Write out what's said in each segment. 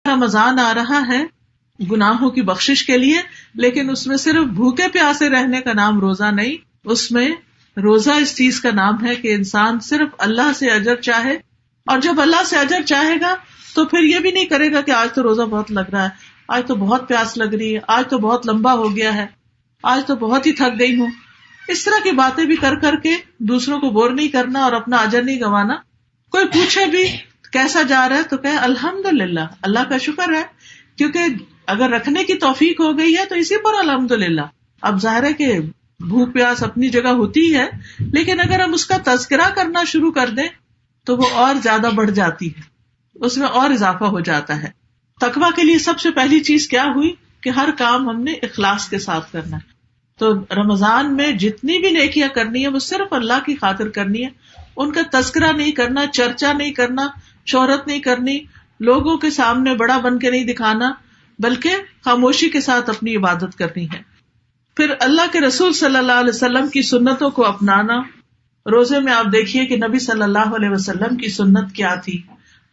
رمضان آ رہا ہے گناہوں کی بخشش کے لیے، لیکن اس میں صرف بھوکے پیاسے رہنے کا نام روزہ نہیں، اس میں روزہ اس چیز کا نام ہے کہ انسان صرف اللہ سے اجر چاہے، اور جب اللہ سے اجر چاہے گا تو پھر یہ بھی نہیں کرے گا کہ آج تو روزہ بہت لگ رہا ہے، آج تو بہت پیاس لگ رہی ہے، آج تو بہت لمبا ہو گیا ہے، آج تو بہت ہی تھک گئی ہوں. اس طرح کی باتیں بھی کر کر کے دوسروں کو بور نہیں کرنا اور اپنا اجر نہیں گنوانا. کوئی پوچھے بھی کیسا جا رہا ہے تو کہے الحمدللہ، اللہ کا شکر ہے، کیونکہ اگر رکھنے کی توفیق ہو گئی ہے تو اسی پر الحمدللہ. اب ظاہر ہے کہ بھوک پیاس اپنی جگہ ہوتی ہے، لیکن اگر ہم اس کا تذکرہ کرنا شروع کر دیں تو وہ اور زیادہ بڑھ جاتی ہے، اس میں اور اضافہ ہو جاتا ہے. تقویٰ کے لیے سب سے پہلی چیز کیا ہوئی کہ ہر کام ہم نے اخلاص کے ساتھ کرنا ہے. تو رمضان میں جتنی بھی نیکیاں کرنی ہے وہ صرف اللہ کی خاطر کرنی ہے، ان کا تذکرہ نہیں کرنا، چرچا نہیں کرنا، شہرت نہیں کرنی، لوگوں کے سامنے بڑا بن کے نہیں دکھانا، بلکہ خاموشی کے ساتھ اپنی عبادت کرنی ہے. پھر اللہ کے رسول صلی اللہ علیہ وسلم کی سنتوں کو اپنانا. روزے میں آپ دیکھیے کہ نبی صلی اللہ علیہ وسلم کی سنت کیا تھی،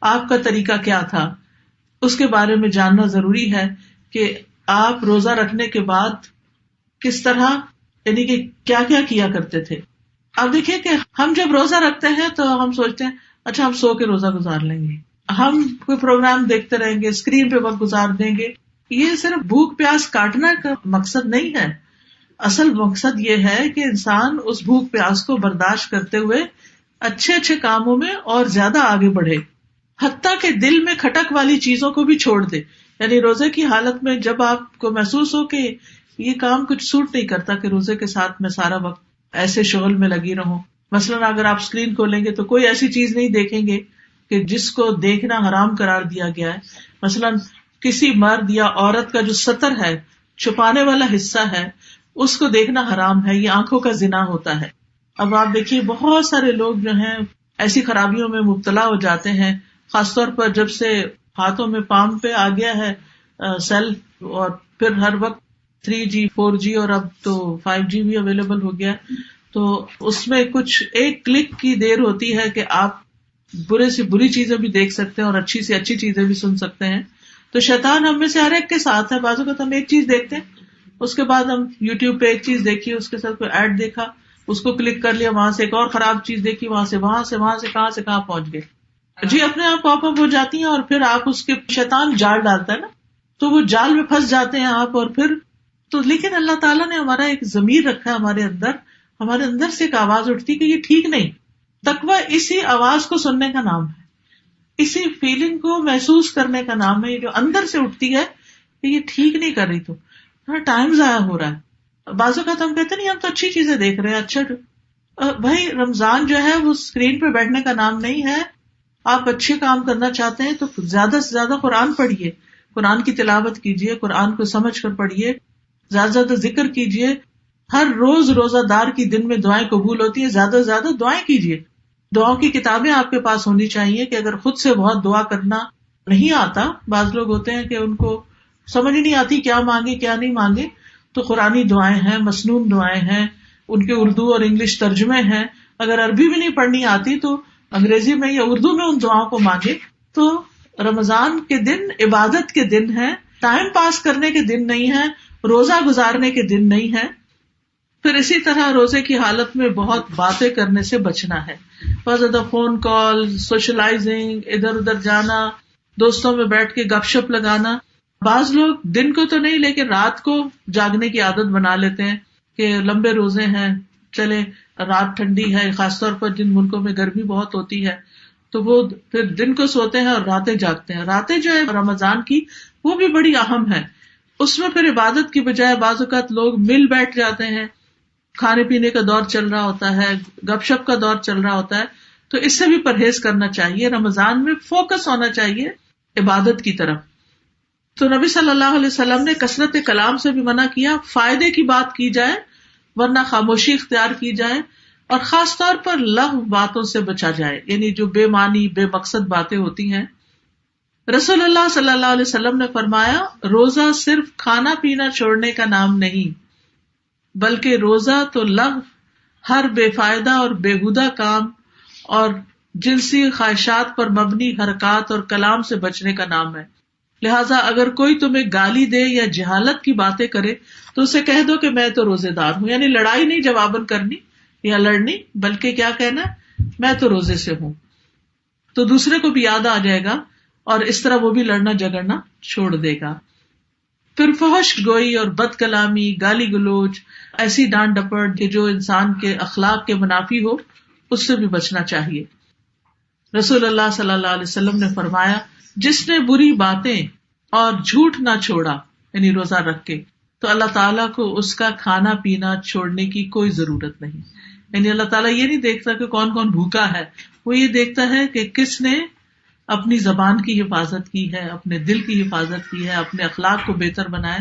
آپ کا طریقہ کیا تھا، اس کے بارے میں جاننا ضروری ہے کہ آپ روزہ رکھنے کے بعد کس طرح، یعنی کہ کیا کیا کیا کرتے تھے. اب دیکھیے کہ ہم جب روزہ رکھتے ہیں تو ہم سوچتے ہیں اچھا ہم سو کے روزہ گزار لیں گے، ہم کوئی پروگرام دیکھتے رہیں گے، اسکرین پہ وقت گزار دیں گے. یہ صرف بھوک پیاس کاٹنا کا مقصد نہیں ہے. اصل مقصد یہ ہے کہ انسان اس بھوک پیاس کو برداشت کرتے ہوئے اچھے اچھے کاموں میں اور زیادہ آگے بڑھے، حتیٰ کہ دل میں کھٹک والی چیزوں کو بھی چھوڑ دے. یعنی روزے کی حالت میں جب آپ کو محسوس ہو کہ یہ کام کچھ سوٹ نہیں کرتا کہ روزے کے ساتھ میں سارا وقت ایسے شغل میں لگی رہوں. مثلاً اگر آپ اسکرین کھولیں گے تو کوئی ایسی چیز نہیں دیکھیں گے کہ جس کو دیکھنا حرام قرار دیا گیا ہے. مثلاً کسی مرد یا عورت کا جو سطر ہے، چھپانے والا حصہ ہے، اس کو دیکھنا حرام ہے، یہ آنکھوں کا زنا ہوتا ہے. اب آپ دیکھیے بہت سارے لوگ جو ہیں ایسی خرابیوں میں مبتلا ہو جاتے ہیں، خاص طور پر جب سے ہاتھوں میں پام پہ آ گیا ہے سیل، اور پھر ہر وقت 3G 4G اور اب تو 5G بھی اویلیبل ہو گیا. تو اس میں کچھ ایک کلک کی دیر ہوتی ہے کہ آپ برے سے بری چیزیں بھی دیکھ سکتے ہیں اور اچھی سے اچھی چیزیں بھی سن سکتے ہیں. تو شیطان ہم میں سے ہر ایک کے ساتھ ہے. بعض اوقات ہم ایک چیز دیکھتے ہیں، اس کے بعد ہم یوٹیوب پہ ایک چیز دیکھی، اس کے ساتھ کوئی ایڈ دیکھا، اس کو کلک کر لیا، وہاں سے ایک اور خراب چیز دیکھی، وہاں سے کہاں سے کہاں پہنچ گئے. جی اپنے آپ پاپ اپ ہو جاتی ہیں، اور پھر آپ اس کے شیطان جال ڈالتا ہے نا، تو وہ جال میں پھنس جاتے ہیں آپ. اور پھر تو لیکن اللہ تعالیٰ نے ہمارا ایک ضمیر رکھا ہے، ہمارے اندر سے ایک آواز اٹھتی کہ یہ ٹھیک نہیں. تقویٰ اسی آواز کو سننے کا نام ہے، اسی فیلنگ کو محسوس کرنے کا نام ہے، یہ جو اندر سے اٹھتی ہے کہ یہ ٹھیک نہیں کر رہی، تو ٹائم ضائع ہو رہا ہے. بعض اوقات ہم کہتے نہیں ہم تو اچھی چیزیں دیکھ رہے ہیں. اچھا بھائی، رمضان جو ہے وہ اسکرین پہ بیٹھنے کا نام نہیں ہے. آپ اچھے کام کرنا چاہتے ہیں تو زیادہ سے زیادہ قرآن پڑھیے، قرآن کی تلاوت کیجیے، قرآن کو سمجھ کر پڑھیے، زیادہ سے زیادہ ذکر کیجیے. ہر روز روزہ دار کی دن میں دعائیں قبول ہوتی ہیں، زیادہ سے زیادہ دعائیں کیجیے. دعاؤں کی کتابیں آپ کے پاس ہونی چاہیے کہ اگر خود سے بہت دعا کرنا نہیں آتا، بعض لوگ ہوتے ہیں کہ ان کو سمجھ نہیں آتی کیا مانگے کیا نہیں مانگے، تو قرآنی دعائیں ہیں، مسنون دعائیں ہیں، ان کے اردو اور انگلش ترجمے ہیں. اگر عربی بھی نہیں پڑھنی آتی تو انگریزی میں یا اردو میں ان دعاؤں کو مانگے. تو رمضان کے دن عبادت کے دن ہے، ٹائم پاس کرنے کے دن نہیں ہے، روزہ گزارنے کے دن نہیں ہے. پھر اسی طرح روزے کی حالت میں بہت باتیں کرنے سے بچنا ہے. بہت زیادہ فون کال، سوشلائزنگ، ادھر ادھر جانا، دوستوں میں بیٹھ کے گپ شپ لگانا. بعض لوگ دن کو تو نہیں لیکن رات کو جاگنے کی عادت بنا لیتے ہیں کہ لمبے روزے ہیں، چلے رات ٹھنڈی ہے، خاص طور پر جن ملکوں میں گرمی بہت ہوتی ہے تو وہ پھر دن کو سوتے ہیں اور راتیں جاگتے ہیں. راتیں جو ہے رمضان کی وہ بھی بڑی اہم ہے. اس میں پھر عبادت کی بجائے بعض اوقات لوگ مل بیٹھ جاتے ہیں، کھانے پینے کا دور چل رہا ہوتا ہے، گپ شپ کا دور چل رہا ہوتا ہے. تو اس سے بھی پرہیز کرنا چاہیے. رمضان میں فوکس ہونا چاہیے عبادت کی طرف. تو نبی صلی اللہ علیہ وسلم نے کثرت کلام سے بھی منع کیا، فائدے کی بات کی جائے ورنہ خاموشی اختیار کی جائے، اور خاص طور پر لغو باتوں سے بچا جائے، یعنی جو بے معنی بے مقصد باتیں ہوتی ہیں. رسول اللہ صلی اللہ علیہ وسلم نے فرمایا، روزہ صرف کھانا پینا چھوڑنے کا نام نہیں، بلکہ روزہ تو لغو، ہر بے فائدہ اور بےہودہ کام اور جنسی خواہشات پر مبنی حرکات اور کلام سے بچنے کا نام ہے. لہٰذا اگر کوئی تمہیں گالی دے یا جہالت کی باتیں کرے تو اسے کہہ دو کہ میں تو روزے دار ہوں. یعنی لڑائی نہیں جواباً کرنی یا لڑنی، بلکہ کیا کہنا، میں تو روزے سے ہوں. تو دوسرے کو بھی یاد آ جائے گا اور اس طرح وہ بھی لڑنا جھگڑنا چھوڑ دے گا. پھر فحش گوئی اور بد کلامی، گالی گلوچ، ایسی ڈانٹ ڈپٹ کہ جو انسان کے اخلاق کے منافی ہو، اس سے بھی بچنا چاہیے. رسول اللہ صلی اللہ علیہ وسلم نے فرمایا، جس نے بری باتیں اور جھوٹ نہ چھوڑا یعنی روزہ رکھ کے، تو اللہ تعالیٰ کو اس کا کھانا پینا چھوڑنے کی کوئی ضرورت نہیں. یعنی اللہ تعالیٰ یہ نہیں دیکھتا کہ کون کون بھوکا ہے، وہ یہ دیکھتا ہے کہ کس نے اپنی زبان کی حفاظت کی ہے، اپنے دل کی حفاظت کی ہے، اپنے اخلاق کو بہتر بنائے.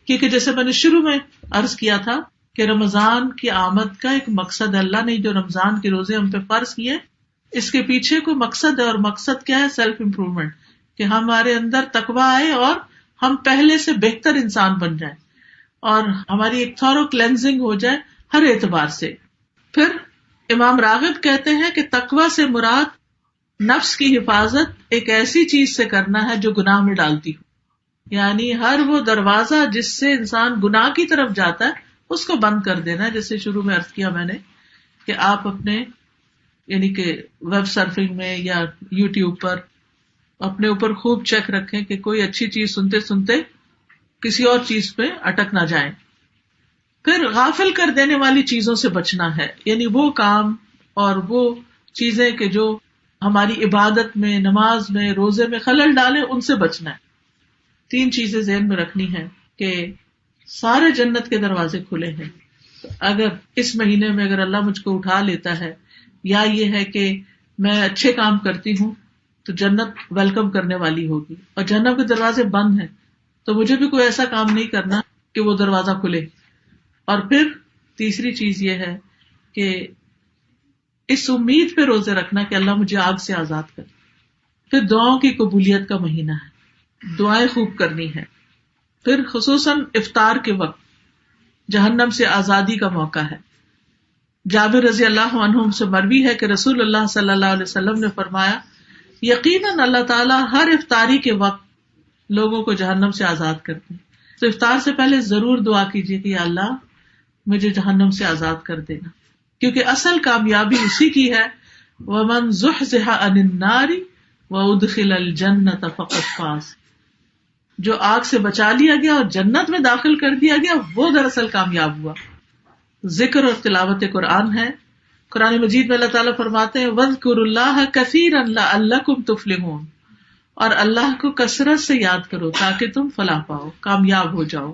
کیونکہ جیسے میں نے شروع میں عرض کیا تھا کہ رمضان کی آمد کا ایک مقصد ہے. اللہ نے جو رمضان کے روزے ہم پہ فرض کیے، اس کے پیچھے کوئی مقصد ہے، اور مقصد کیا ہے؟ سیلف امپروومنٹ، کہ ہمارے اندر تقویٰ آئے اور ہم پہلے سے بہتر انسان بن جائیں اور ہماری ایک تھورو کلینزنگ ہو جائے ہر اعتبار سے. پھر امام راغب کہتے ہیں کہ تقویٰ سے مراد نفس کی حفاظت ایک ایسی چیز سے کرنا ہے جو گناہ میں ڈالتی ہو. یعنی ہر وہ دروازہ جس سے انسان گناہ کی طرف جاتا ہے اس کو بند کر دینا ہے. جیسے شروع میں عرض کیا میں نے کہ آپ اپنے یعنی کہ ویب سرفنگ میں یا یوٹیوب پر اپنے اوپر خوب چیک رکھیں کہ کوئی اچھی چیز سنتے سنتے کسی اور چیز پہ اٹک نہ جائیں. پھر غافل کر دینے والی چیزوں سے بچنا ہے، یعنی وہ کام اور وہ چیزیں کہ جو ہماری عبادت میں، نماز میں، روزے میں خلل ڈالے، ان سے بچنا ہے. 3 چیزیں ذہن میں رکھنی ہے کہ سارے جنت کے دروازے کھلے ہیں. اگر اس مہینے میں اگر اللہ مجھ کو اٹھا لیتا ہے، یا یہ ہے کہ میں اچھے کام کرتی ہوں تو جنت ویلکم کرنے والی ہوگی، اور جہنم کے دروازے بند ہیں تو مجھے بھی کوئی ایسا کام نہیں کرنا کہ وہ دروازہ کھلے. اور پھر تیسری چیز یہ ہے کہ اس امید پہ روزے رکھنا کہ اللہ مجھے آگ سے آزاد کرے. پھر دعاؤں کی قبولیت کا مہینہ ہے، دعائیں خوب کرنی ہے. پھر خصوصاً افطار کے وقت جہنم سے آزادی کا موقع ہے. جابر رضی اللہ عنہ سے مروی ہے کہ رسول اللہ صلی اللہ علیہ وسلم نے فرمایا، یقیناً اللہ تعالیٰ ہر افطاری کے وقت لوگوں کو جہنم سے آزاد کرتے ہیں. تو افطار سے پہلے ضرور دعا کیجیے کہ یا اللہ مجھے جہنم سے آزاد کر دینا، کیونکہ اصل کامیابی اسی کی ہے، وَمَنْ زُحْزِحَ عَنِ النَّارِ وَأُدْخِلَ الْجَنَّةَ فَقَدْ فَازَ. جو آگ سے بچا لیا گیا اور جنت میں داخل کر دیا گیا وہ دراصل کامیاب ہوا. ذکر اور تلاوت قرآن ہے. قرآن مجید میں اللہ تعالیٰ فرماتے ہیں وَاذْكُرُوا اللَّهَ كَثِيرًا لَعَلَّكُمْ تُفْلِحُونَ، اور اللہ کو کثرت سے یاد کرو تاکہ تم فلاح پاؤ، کامیاب ہو جاؤ.